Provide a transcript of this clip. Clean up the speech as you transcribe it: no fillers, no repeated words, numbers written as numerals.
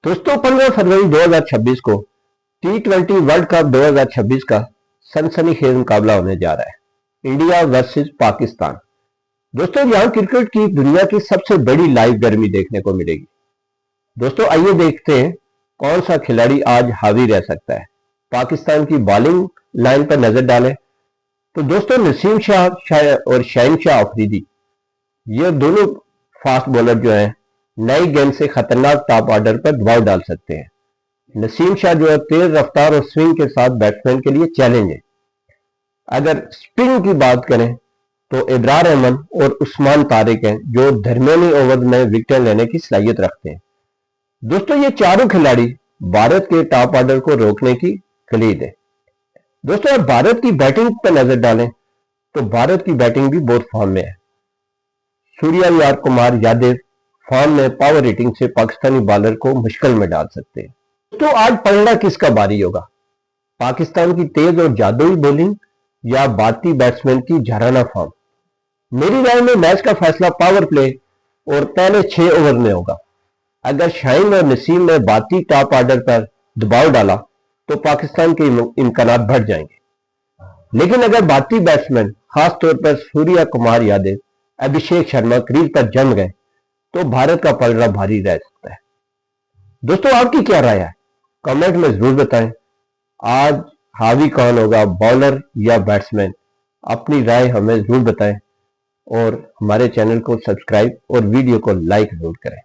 दोस्तों 15 फरवरी 2026 को T20 world cup 2026 का सनसनीखेज मुकाबला होने जा रहा है, इंडिया वर्सेस पाकिस्तान। दोस्तों यहां क्रिकेट की दुनिया की सबसे बड़ी लाइव गर्मी देखने को मिलेगी। दोस्तों आइए देखते हैं कौन सा खिलाड़ी आज हावी रह सकता है। पाकिस्तान की बॉलिंग लाइन पर नजर डालें तो दोस्तों नसीम शाह और शहनशाह अफरीदी, ये दोनों फास्ट बॉलर जो हैं नई गेंद से खतरनाक टॉप ऑर्डर पर दबाव डाल सकते हैं। नसीम शाह जो है तेज रफ्तार और स्विंग के साथ बैट्समैन के लिए चैलेंज है। अगर स्पिन की बात करें तो इब्रार अहमद और उस्मान तारिक हैं जो दरमियानी ओवर में विकेट लेने की सलाहियत रखते हैं। दोस्तों ये चारों खिलाड़ी भारत के टॉप ऑर्डर को रोकने की कलीद है। दोस्तों अब भारत की बैटिंग पर नजर डालें तो भारत की बैटिंग भी बहुत फॉर्म में है। सूर्या कुमार यादव फॉर्म में पावर रेटिंग से पाकिस्तानी बॉलर को मुश्किल में डाल सकते हैं। तो आज पलड़ा किसका बारी होगा, पाकिस्तान की तेज और जादुई बॉलिंग या भारतीय बैट्समैन की झाराना फॉर्म? मेरी राय में मैच का फैसला पावर प्ले और पहले 6 ओवर में होगा। अगर शाहीन और नसीम ने भारतीय टॉप ऑर्डर पर दबाव डाला तो पाकिस्तान के इम्कानात बढ़ जाएंगे, लेकिन अगर भारतीय बैट्समैन खासतौर पर सूर्या कुमार यादव, अभिषेक शर्मा क्रीज पर जम गए तो भारत का पलड़ा भारी रह सकता है। दोस्तों आपकी क्या राय है, कमेंट में जरूर बताएं। आज हावी कौन होगा, बॉलर या बैट्समैन? अपनी राय हमें जरूर बताएं और हमारे चैनल को सब्सक्राइब और वीडियो को लाइक जरूर करें।